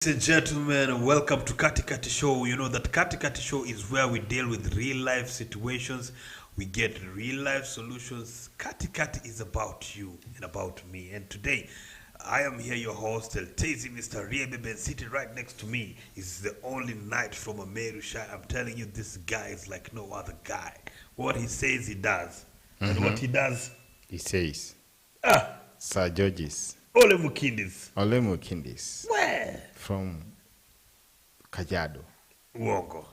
and gentlemen, welcome to KATIKATI show. You know that KATIKATI show is where we deal with real life situations. We get real life solutions. KATIKATI is about you and about me. And today, I am here, your host, El Tazy, Mr. Riebebe, and sitting right next to me is the only knight from America. I'm telling you, this guy is like no other guy. What he says, he does. And what he does, he says. Sir Georges. Ole Mukindis. Ole Mukindis. Where? From Kajiado. Uongo.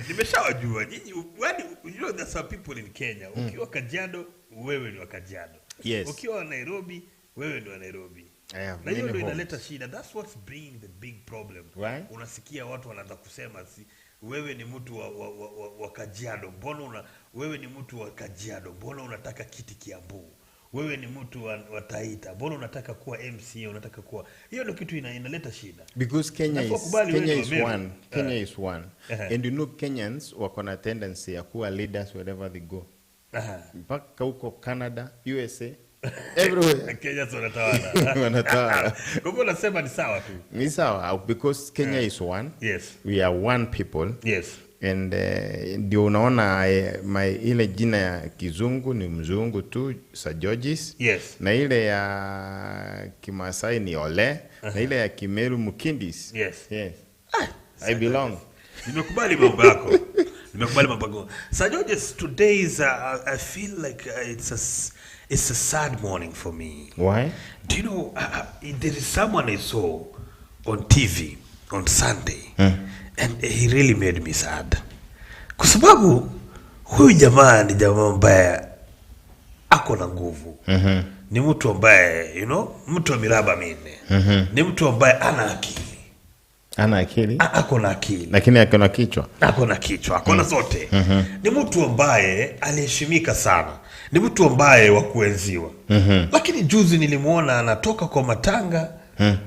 Nimeshawajua nyinyi, you know there's some people in Kenya. Ukiwa Kajiado, wewe ni wa Kajiado. Yes. Ukiwa Nairobi, wewe ni wa Nairobi. Na hiyo ndio inaleta shida. That's what's bringing the big problem. Right? Unasikia watu wanaanza kusema wewe ni mtu wa Kajiado. Mbona wewe ni mtu wa Kajiado? Mbona unataka kiti Kiambu? Wewe ni mtu wa Taita. Mbona unataka kuwa MC, unataka kuwa. Hiyo ndio kitu inaleta shida. Because Kenya is one. Kenya is one. And you know Kenyans wako na tendency ya kuwa leaders wherever they go. Mpaka huko Canada, USA, everywhere. Kenya wanatawala. Wanatawala. Kwa hivyo nasema ni sawa tu. Ni sawa because Kenya is one. Yes. We are one people. Yes. And ndio unaona ile jina ya kizungu ni mzungu tu, Sir Georges. Yes. Na ile ya Kimasai ni Ole. Na ile ya Kimeru Mukindis. Yes. Yes. I belong. Nimekubali mambo yako. Sir Georges, today is I feel like it's a sad morning for me. Why? Do you know there is someone I saw on TV on Sunday. And he really made me sad. Kwa sababu huyu jamaa ni jamaa ambaye ako na nguvu. Ni mtu ambaye, mtu wa miraba minne. Ni mtu ambaye ana akili. Ana akili? Ako na akili. Lakini ako na kichwa. Ako na kichwa, ako na zote. Ni mtu ambaye aliheshimika sana. Ni mtu ambaye wa kuenziwa. Lakini juzi nilimuona anatoka kwa matanga,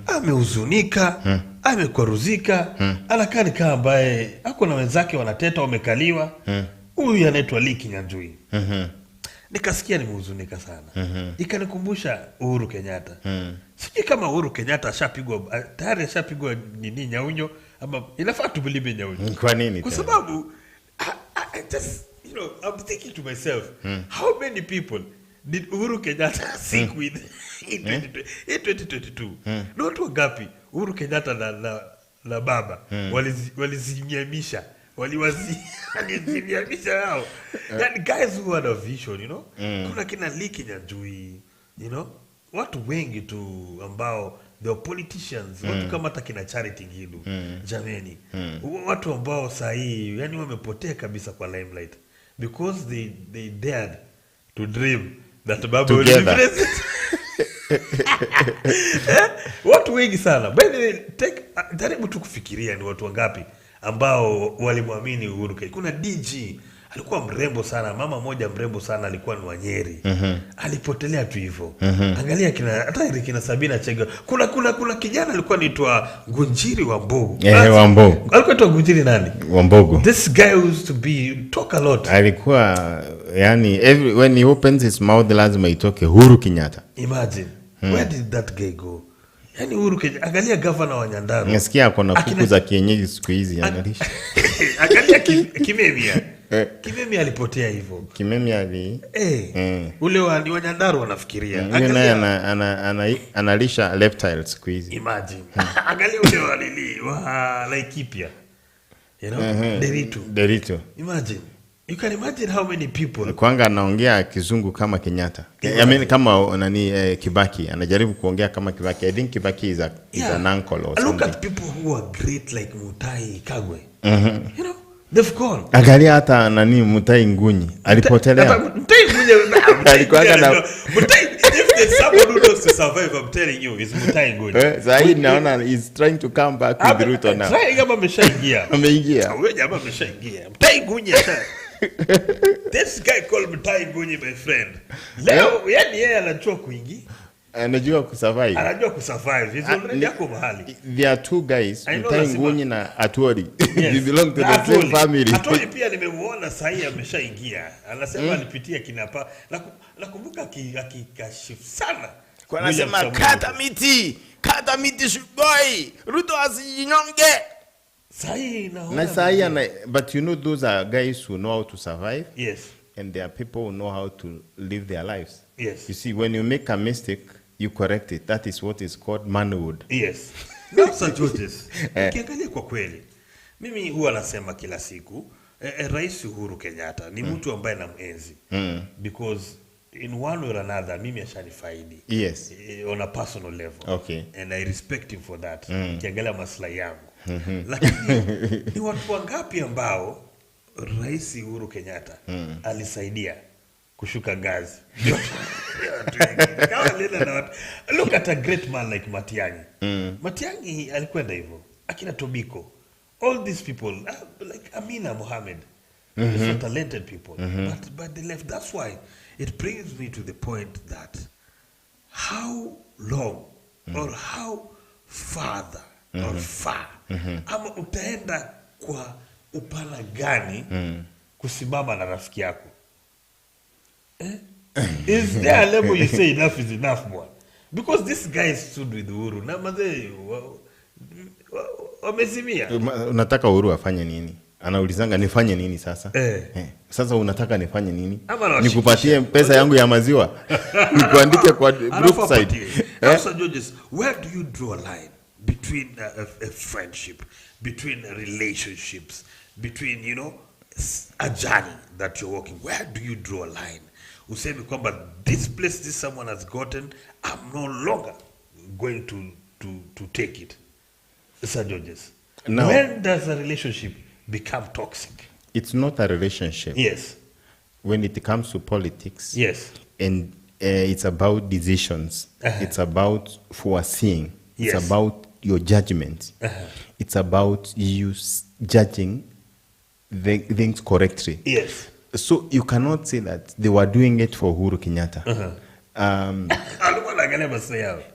amehuzunika, amekwaruzika, anakaa kama ambaye ako na wenzake wanateta wamekaliwa. Huyu anaitwa Liki Nyanjui. Nikasikia nimehuzunika sana. Ikanikumbusha Uhuru Kenyatta. Sijui kama Uhuru Kenyatta ashapigwa tayari, ashapigwa nini nyaunyo ama inafaa tubelibe nyaunyo. Kwa nini? Kwa sababu I just, I'm thinking to myself, how many people did Uhuru Kenyatta sick with in 2022? Not wangapi Uhuru Kenyatta na baba walizinyamisha, walizinyamisha yao. And guys who had a vision, kuna kina Liki Nyanjui, watu wengi tu ambao the politicians, watu kama hata kina Charity Ngilu, jameni, watu ambao sahi yani wamepotea kabisa kwa limelight because they dared to dream that baba will be president. Watu wengi sana. By the way, jaribu tu kufikiria ni watu wangapi ambao walimwamini Uhuru Kenyatta. Kuna DG alikuwa mrembo sana, mama moja mrembo sana alikuwa ni Wanyeri. Alipotelea tu hivyo. Angalia hata kina Sabina Chege. Kuna kijana alikuwa anaitwa Gunjiri Wambogo. Wambogo. Alikuwa anaitwa Gunjiri nani? Wambogo. This guy used to talk a lot. Alikuwa yani when he opens his mouth lazima itoke Uhuru Kenyatta. Imagine. Where did that guy go? Yani Uhuru Kenyatta, angalia governor wa Nyandarua. Nasikia kuna kuku za kienyeji siku hizi analisha. Angalia Kimemia. Kimemia alipotea hivyo. Kimemia ule wa Nyandarua wanafikiria. Naye analisha reptiles siku hizi. Imagine. Angalia ule wa Laikipia. Derito. Imagine. You can imagine how many people. Kwanga anaongea kizungu kama Kenyatta. I mean kama Kibaki, anajaribu kuongea kama Kibaki. I think Kibaki is an uncle or something. Look at people who are great like Mutai Kagwe. They've gone. Angalia hata Mutai Ngunyi. Alipotelea. Mutai Ngunyi alikuwa Mutai, if there's someone who knows to survive, I'm telling you, it's Mutai Ngunyi. Zaidi naona he's trying to come back with Ruto now. Try kama ameshaingia. Ameingia. Wewe jamaa ameshaingia. Mutai Ngunyi This guy called Mutai Ngunyi, my friend. Leo yani yeye anajua kuingia. Anajua kusurvive. He's already yako mahali. There are two guys, Mutai Ngunyi na Atwoli. They belong to the same family. Atwoli pia nimemuona sahi ameshaingia. Anasema alipitia Kinapa. Nakumbuka akikashifu sana. Kwa anasema kata miti. kata miti shugoi, Ruto asijinyonge. But you know, those are guys who know how to survive. Yes. And there are people who know how to live their lives. Yes. You see, when you make a mistake, you correct it. That is what is called manhood. Yes. Now, Sir Georges, ukiangalia kwa kweli, mimi huwa nasema kila siku, Rais Uhuru Kenyatta ni mtu ambaye namuenzi. Because in one or another, mimi ashanifaidi. Yes. On a personal level. Okay. And I respect him for that. Ukiangalia maslahi yangu. Lakini ni watu wangapi ambao Rais Uhuru Kenyatta alisaidia kushuka ngazi? Look at a great man like Matiang'i. Matiang'i alikwenda hivyo. Akina Tobiko. All these people, like Amina Mohammed, so talented people. But they left. That's why it brings me to the point that how long or how farther or far ama utaenda kwa upana gani kusimama na rafiki yako? Is there a level you say enough is enough, boy? Because this guy stood with Uhuru. Na mazee wamezimia. Unataka Uhuru afanye nini? Anaulizanga nifanye nini sasa? Sasa unataka nifanye nini? Nikupatie pesa yangu ya maziwa? Nikuandike kwa group side? Sir Georges, where do you draw a line between a friendship, between relationships, between, you know, a journey that you're walking? Where do you draw a line? Useme kwamba this place this someone has gotten, I'm no longer going to take it. Sir Georges, now, when does a relationship become toxic? It's not a relationship. Yes. When it comes to politics. Yes. And it's about decisions. It's about foreseeing. Yes. It's about your judgment. It's about you judging the things correctly. Yes. So you cannot say that they were doing it for Uhuru Kenyatta.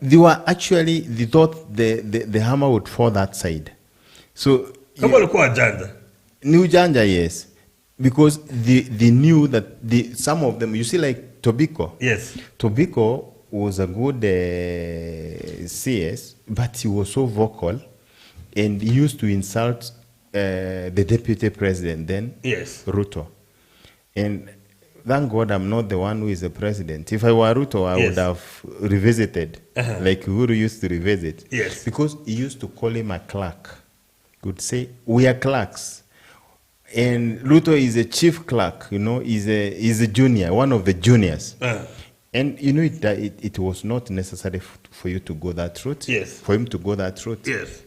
They were actually, they thought the hammer would fall that side. So New Janja, yes. Because they knew that some of them, you see, like Tobiko. Yes. Tobiko was a good CS, but he was so vocal and he used to insult the deputy president then, yes, Ruto. And thank God I'm not the one who is the president. If I were Ruto, I would have revisited, like Uhuru used to revisit. Yes. Because he used to call him a clerk. He would say, we are clerks. And Ruto is a chief clerk, you know, he's a junior, one of the juniors. And you know, it was not necessary for you to go that route. Yes. For him to go that route. Yes.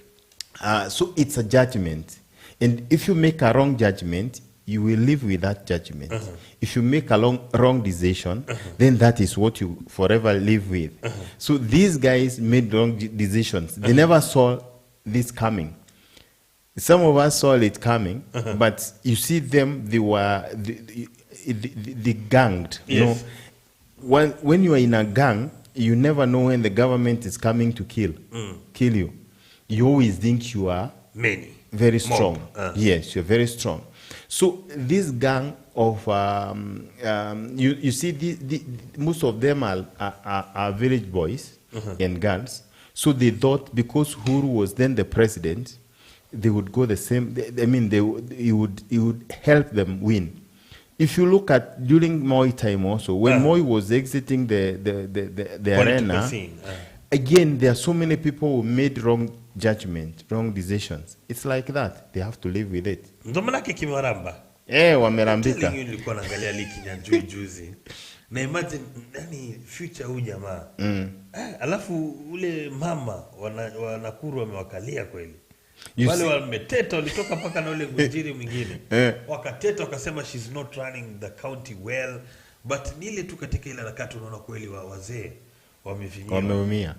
So it's a judgment. And if you make a wrong judgment, you will live with that judgment. If you make a wrong decision, then that is what you forever live with. So these guys made wrong decisions. They never saw this coming. Some of us saw it coming, but you see them, they were they ganged. You know, when you are in a gang, you never know when the government is coming to kill you. You always think you are very strong. Yes, you're very strong. So this gang of you see, most of them are village boys and girls. So they thought because Uhuru was then the president, they would go the same. I mean, he would help them win. If you look at during Moi time also, when Moi was exiting the arena, again there are so many people who made wrong judgment, wrong decisions. It's like that. They have to live with it. Wamerambika. Nilikuwa naangalia liki Nyanjui juzi. Na imagine nani future huyu jamaa. Alafu ule mama wanakuru wamewakalia kweli. Wale wameteta walitoka paka na ule Gunjiri mwingine. Wakateta wakasema she's not running the county well, but nile tu katika ile harakati unaona kweli wazee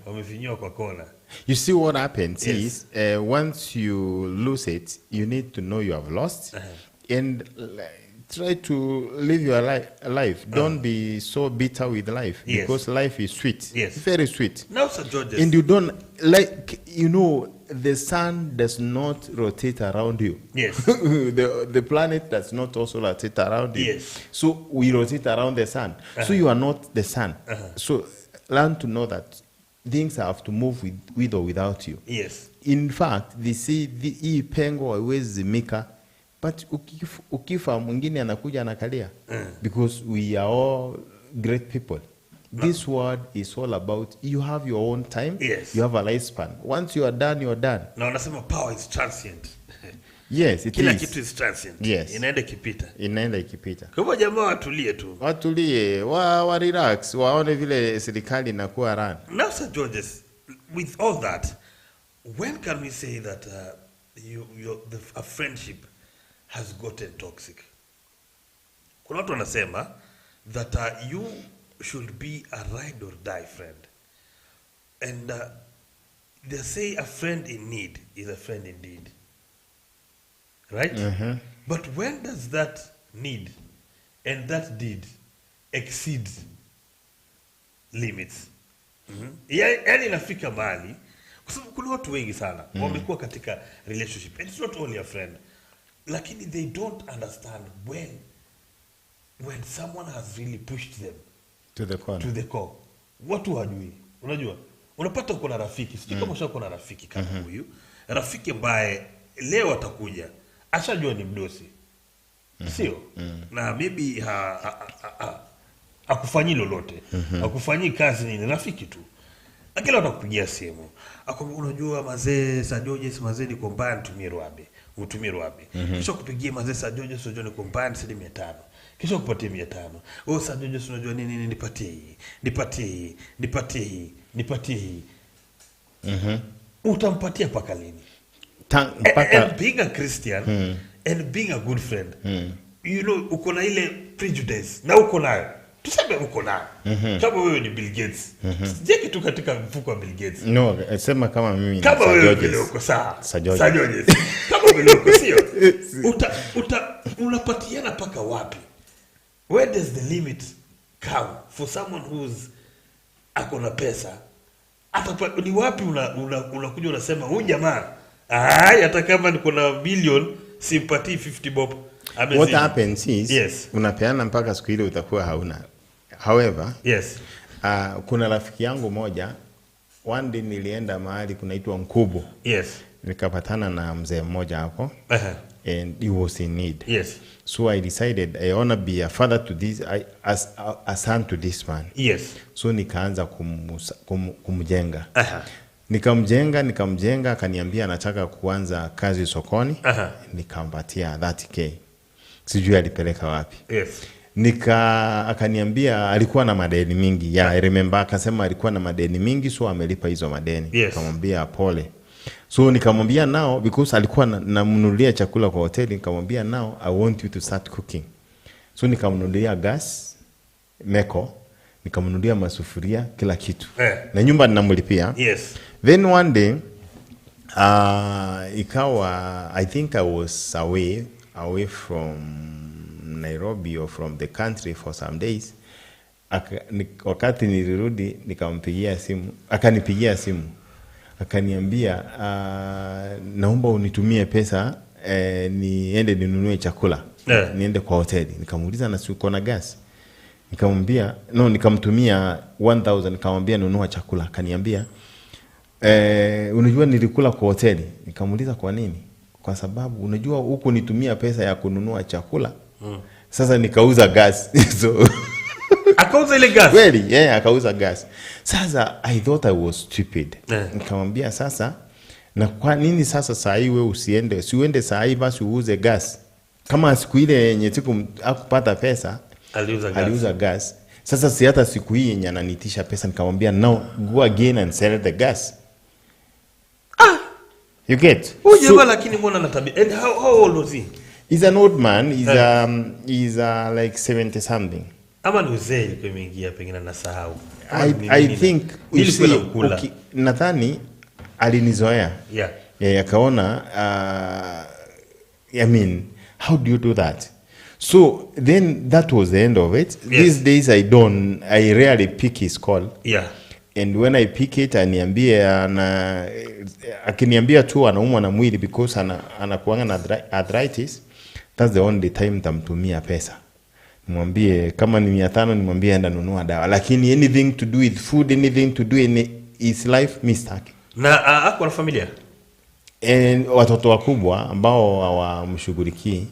wamefinyiwa kwa kona. You see what happens is once you lose it, you need to know you have lost and try to live your life. Don't be so bitter with life because life is sweet. Yes. Very sweet. Now, Sir Georges. And you don't, like, you know, the sun does not rotate around you. Yes. the planet does not also rotate around you. Yes. So we rotate around the sun. So you are not the sun. So learn to know that things have to move with or without you. Yes. In fact, they say hii pengo haiwezi mika, but ukifa mwingine anakuja anakalia. Because we are all great people. This world is all about, you have your own time, yes. You have a lifespan. Once you are done, you are done. Na wanasema power is transient. Yes, it Kila is. kitu is transient. Yes. Inaenda ikipita. Inaenda ikipita. Kwa hivyo jamaa watulie tu. Watulie, wa relax, waone vile serikali inakuwa run. Now, Sir Georges, with all that, when can we say that a friendship has gotten toxic? Kuna watu wanasema that you should be a ride or die friend. And they say a friend in need is a friend indeed. Right? But when does that need and that deed exceed limits? Yani inafika mahali, kwa sababu kuna watu wengi sana wamekuwa katika relationship, and it's not only a friend, lakini they don't understand when someone has really pushed them to the core. Watu hawajui. Unajua, unapata uko na rafiki, sio kama uko na rafiki kama huyu, rafiki ambaye leo atakuja ashajua ni mdosi, sio? Na maybe akufanyi lolote, akufanyi kazi, ni rafiki tu. Lakini atakupigia simu, akwambia unajua mazee Sir Georges, mazee niko mbaya, utumie Rwabe. Kisha kupigia mazee Sir Georges, unajua niko mbaya, nisidi 500. Kisha kupatia 500. Oh Sir Georges, unajua nini, nipatie hii. Utampatia paka lini? And being a Christian and being a good friend, you know, uko na ile prejudice na uko nayo. Tuseme uko nayo. Kama wewe ni Bill Gates. Je, kitu katika mfuko wa Bill Gates? No, sema kama mimi ni kama wewe vile uko sawa. Sir Georges. Kama vile uko sio. Unapatiana paka wapi? Where does the limit come for someone who's akona pesa? Ni wapi unakuja unasema huyu jamaa hata kama niko na bilioni simpatii 50 bob. What happens is, yes, unapeana mpaka siku ile utakuwa hauna. However, yes, kuna rafiki yangu moja, one day nilienda mahali kunaitwa Nkubu. Yes. Nikapatana na mzee mmoja hapo. And he was in need. Yes. So I decided I want to be a father to this, a son to this man. Yes. So nikaanza kumjenga. Nikamjenga, akaniambia anataka kuanza kazi sokoni. Nikampatia 30k. Sijui alipeleka wapi. Yes. Akaniambia alikuwa na madeni mingi. I remember akasema alikuwa na madeni mingi, so amelipa hizo madeni. Yes. Nikamwambia pole. So nikamwambia now, because alikuwa namnunulia chakula kwa hoteli, nikamwambia now I want you to start cooking. So nikamnunulia gas, meko, nikamnunulia masufuria, kila kitu. Na nyumba ninamlipia. Yes. Then one day, ikawa, I think I was away from Nairobi or from the country for some days. Wakati nilirudi, akanipigia simu. Akaniambia naomba unitumie pesa niende ninunue chakula. Niende kwa hoteli. Nikamuuliza na si uko na gas? Nikamwambia nikamtumia 1000, nikamwambia nunua chakula. Akaniambia unajua nilikula kwa hoteli. Nikamuuliza kwa nini? Kwa sababu unajua huko nitumia pesa ya kununua chakula. Sasa nikauza gas. So akauza ile gas. Kweli, akauza gas. Sasa I thought I was stupid. Nikamwambia sasa, na kwa nini sasa saa hii wewe usiende saa hii basi uuze gas? Kama siku ile yenye siku akupata pesa, aliuza gas. Sasa si hata siku hii yenye ananitisha pesa. Nikamwambia no, go again and sell the gas. You get? So, lakini mbona anatabia? And how old was he? He's an old man. He's like 70 something. Ama ni uzee ilikuwa imeingia pengine nasahau. I think nadhani alinizoea. Akaona I mean, how do you do that? So then that was the end of it. These days I rarely pick his call. And when I pick it, akiniambia tu anaumwa na mwili because anakuanga na arthritis, that's the only time nitamtumia pesa. Nimwambie kama ni 500, nimwambie enda nunua dawa. Lakini anything to do with food, anything to do his life mistake. Na ako na familia? Watoto wakubwa ambao hawamshughulikii.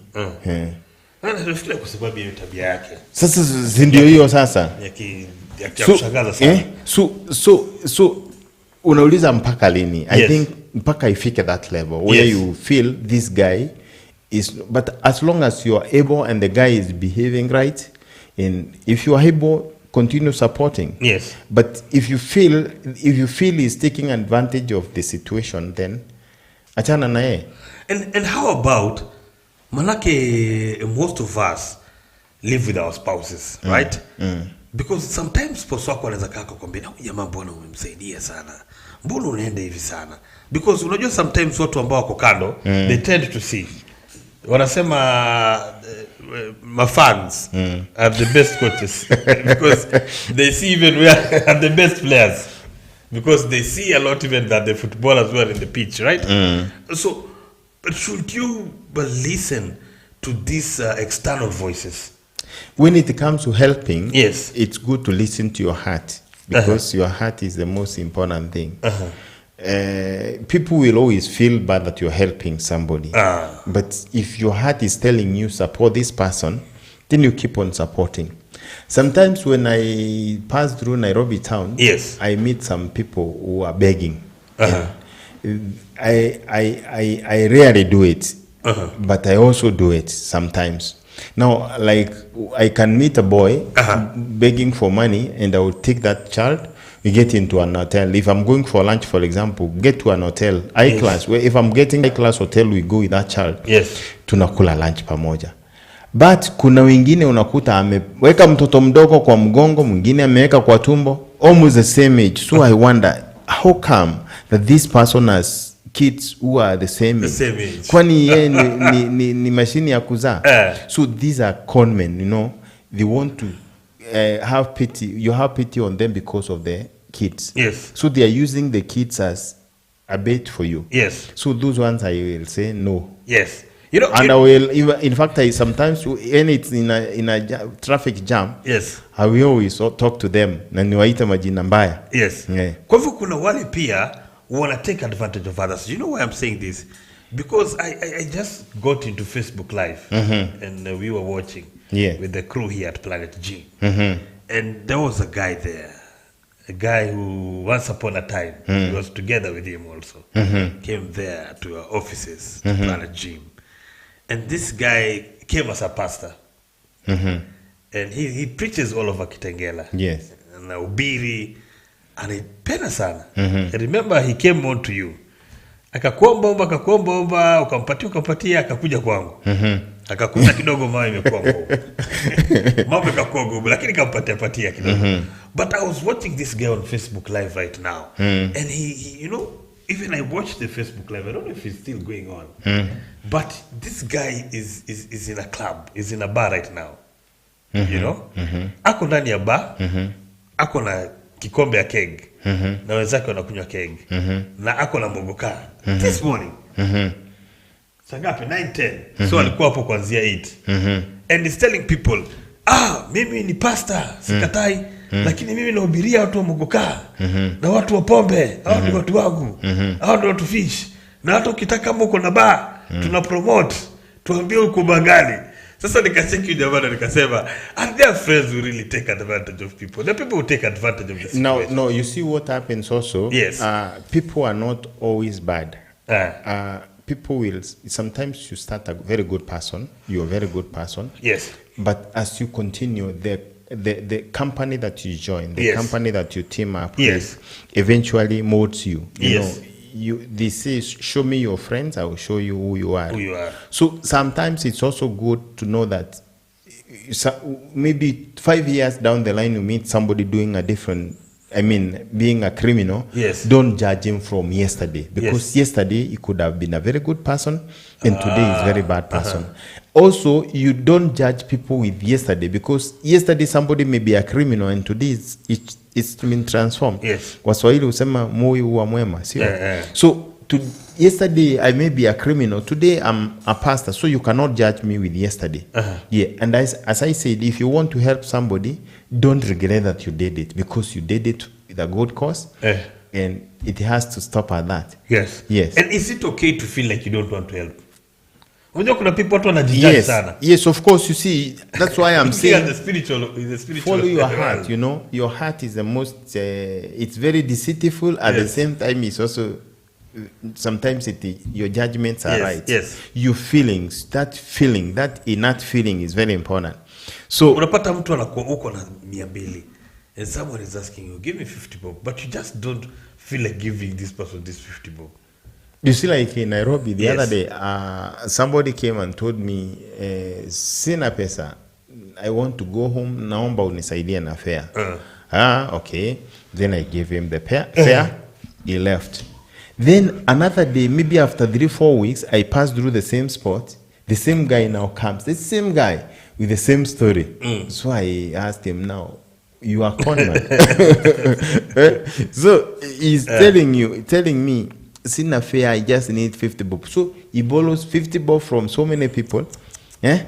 Nafikiri kwa sababu ya tabia yake. Sasa ndio hiyo sasa. Ya kushangaza sana. So unauliza mpaka lini? I think mpaka ifike that level where you feel this guy is, but as long as you are able and the guy is behaving right, and if you are able, continue supporting. Yes. But if you feel he's taking advantage of the situation, then achana na yeye. And how about, manake most of us live with our spouses, right? Because sometimes spouse wako anaweza kaa kukwambia, na jamaa mbona umemsaidia sana, mbona unaenda hivi sana? Because unajua sometimes watu ambao wako kando, they tend to see, wanasema my fans are the best coaches because they see even we are the best players, because they see a lot even that the footballers were in the pitch, right? So, but should you listen to these external voices? When it comes to helping, yes, it's good to listen to your heart, because your heart is the most important thing. People will always feel bad that you're helping somebody. But if your heart is telling you support this person, then you keep on supporting. Sometimes when I pass through Nairobi town, yes, I meet some people who are begging. I rarely do it, but I also do it sometimes. Now, like, I can meet a boy begging for money, and I will take that child. We get into an hotel. If I'm going for lunch, for example, get to an hotel, class. Where if I'm getting class hotel, we go with that child. Yes. Tunakula lunch pamoja. But kuna wengine unakuta ameweka mtoto mdogo kwa mgongo, mwingine ameweka kwa tumbo, almost the same age. So I wonder, how come that this person has kids who are the same age? Kwani yeye ni mashini ya kuzaa? So these are con men, you know. They want to have pity. You have pity on them because of their kids. Yes. So they are using the kids as a bait for you. Yes. So those ones I will say no. Yes. You know, and I will, in fact, I sometimes, when it's in a traffic jam, yes, I will always talk to them na niwaita majina mbaya. Yes. Yeah. Kwa hivyo kuna wale pia wanna take advantage of others. You know why I'm saying this? Because I just got into Facebook Live, and we were watching with the crew here at Planet G. And there was a guy there, a guy who once upon a time, he was together with him also, came there to our offices, to Planet Gym. And this guy came as a pastor. And he preaches all over Kitengela. Yes. And ubiri, anaipenda sana. I remember he came on to you. Akakuomba, ukampatia, akakuja kwangu. Akakuta kidogo mawe imekuwa ngumu. Mambo yakakuwa ngumu, lakini kampatia kidogo. But I was watching this guy on Facebook Live right now. And he, you know, even I watched the Facebook Live, I don't know if it's still going on. But this guy is in a club, is in a bar right now. You know? Ako ndani ya bar, ako na kikombe ya keg, na wenzake wanakunywa keg, na ako na mogoka. This morning, sangapi? 9:10. So alikuwa hapo kuanzia 8. And he's telling people, mimi ni pastor, sikatai, lakini mimi nahubiria watu wa mogoka, na watu wa pombe, hao ni watu wangu, hao ndio watu fish, na hata ukitaka kama uko na bar, tuna promote, tuambie uko bangali. Sasa nikacheki jamaa nikasema, are there friends who really take advantage of people? The people who take advantage of the situation. No, you see what happens also? Yes. People are not always bad. People will, sometimes you start a very good person, you're a very good person. Yes. But as you continue, the company that you join, the company that you team up with, eventually molds you. You know, they say, show me your friends, I will show you who you are. So sometimes it's also good to know that maybe 5 years down the line you meet somebody doing a different, being a criminal. Yes. Don't judge him from yesterday, because yesterday he could have been a very good person and today is a very bad person. Also, you don't judge people with yesterday, because yesterday somebody may be a criminal and today it's been transformed. Yes. Waswahili husema moyo huwa mwema, sio? So yesterday I may be a criminal, today I'm a pastor, so you cannot judge me with yesterday. And as I said, if you want to help somebody, don't regret that you did it, because you did it with a good cause. And it has to stop at that. Yes. Yes. And is it okay to feel like you don't want to help? Unajua kuna people watu wanajijali sana. Yes, of course, you see, that's why I'm saying the spiritual follow your heart, you know. Your heart is the most, it's very deceitful. At the same time, it's also, sometimes your judgments are right. Yes. Your feelings, that innate feeling is very important. So, unapata mtu anakuwa uko na 200 and someone is asking you, give me 50 bob, but you just don't feel like giving this person this 50 bob. You see, like in Nairobi, the other day, somebody came and told me, sina pesa, I want to go home, naomba unisaidie na fare. Okay. Then I gave him the fare, he left. Then another day, maybe after 3-4 weeks, I passed through the same spot. The same guy now comes, the same guy with the same story. So I asked him, now, you are con man. So he's telling me, sina fare, I just need 50 bob. So he borrows 50 bob from so many people. Yeah?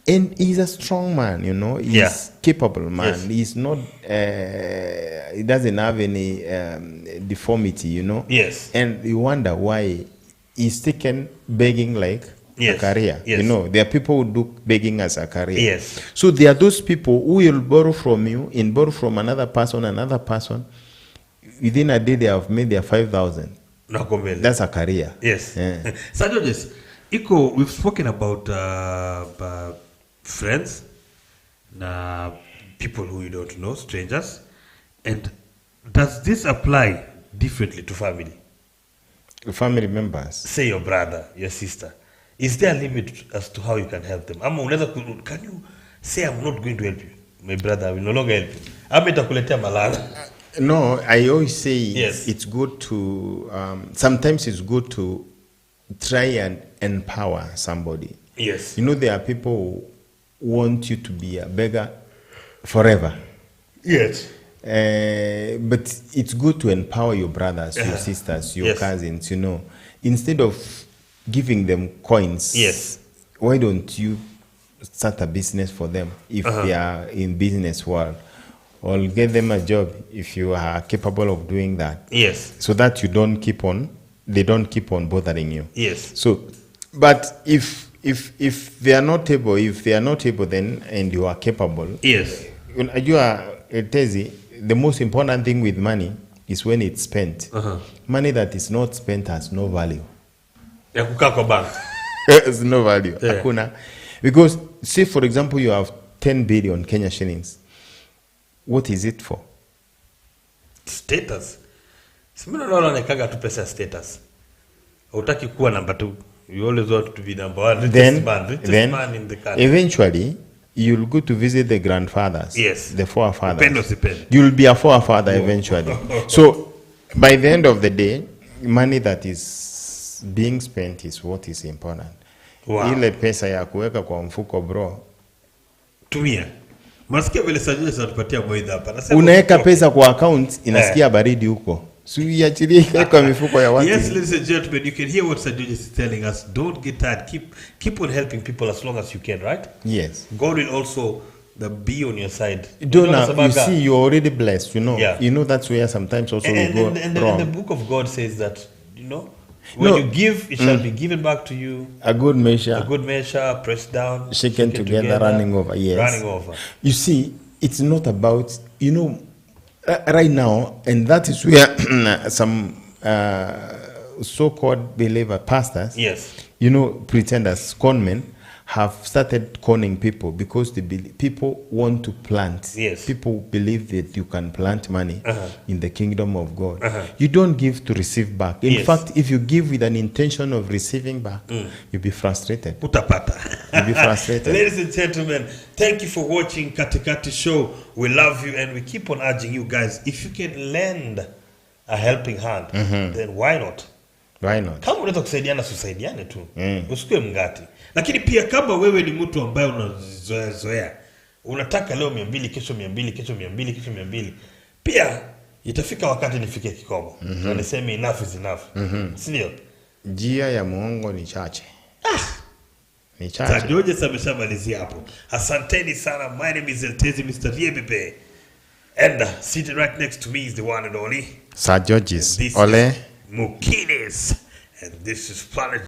And he's a strong man, you know. He's capable man. Yes. He's not, he doesn't have any deformity, you know. Yes. And you wonder why he's taken begging like a career. Yes. You know, there are people who do begging as a career. Yes. So there are those people who will borrow from you and borrow from another person. Within a day, they have made their 5,000. That's a career. Yes. Yeah. So Georges, we've spoken about friends, people who you don't know, strangers. And does this apply differently to family? To family members? Say your brother, your sister. Is there a limit as to how you can help them? Can you say, I'm not going to help you? My brother, I will no longer help you. No, I always say it's good to, sometimes it's good to try and empower somebody. Yes. You know, there are people who want you to be a beggar forever. Yes. But it's good to empower your brothers, your sisters, your cousins, you know. Instead of giving them coins, why don't you start a business for them if they are in business world? Or get them a job if you are capable of doing that. Yes. So that they don't keep on bothering you. Yes. So, but if they are not able, then and you are capable. Yes. You are the most important thing with money is when it's spent. Money that is not spent has no value. Has no value. Hakuna. Because say for example you have 10 billion Kenya shillings. What is it for? Status. Tu pesa status. Utaki kuwa number 2. You always want to be number 1. Richest man in the country. Eventually, you'll go to visit the grandfathers. Yes. The forefathers. You'll be a forefather eventually. So, by the end of the day, money that is being spent is what is important. Wow. Ile pesa ya kuweka kwa mfuko bro. Tumia. Masikia vile sajua zinatupatia moidha hapa. Unaweka pesa kwa account inasikia baridi huko. So iachilie kwa mifuko ya watu. Yes, ladies and gentlemen, you can hear what Sir George is telling us. Don't get tired. Keep on helping people as long as you can, right? Yes. God will also be on your side. You see, you're already blessed, you know. Yeah. You know that's where sometimes also we go wrong. And the book of God says that, you know, when you give, it shall be given back to you. A good measure, pressed down, shaken together, running over. Yes. Running over. You see, it's not about, you know, right now, and that is where some so-called believer pastors, you know, pretenders, conmen, have started conning people because people want to plant. Yes. People believe that you can plant money in the kingdom of God. You don't give to receive back. In fact, if you give with an intention of receiving back, you'll be frustrated. Utapata. You'll be frustrated. Ladies and gentlemen, thank you for watching KATIKATI show. We love you and we keep on urging you guys, if you can lend a helping hand, then why not? Why not? Kama unaweza kusaidiana, susaidiane tu. Usikue mngati. Lakini pia kama wewe ni mtu ambaye unazoea, unataka leo 200, kesho 200, kesho 200, kesho 200, pia itafika wakati nifike kikomo. Na niseme enough is enough. Sindio? Njia ya muongo ni chache. Ni chache. Sir George ameshamalizia hapo. Asanteni sana. My name is Eltezi Mr. Viebebe. And seated right next to me is the one and only Sir George's. This Ole. is Mukinis. And this is Planet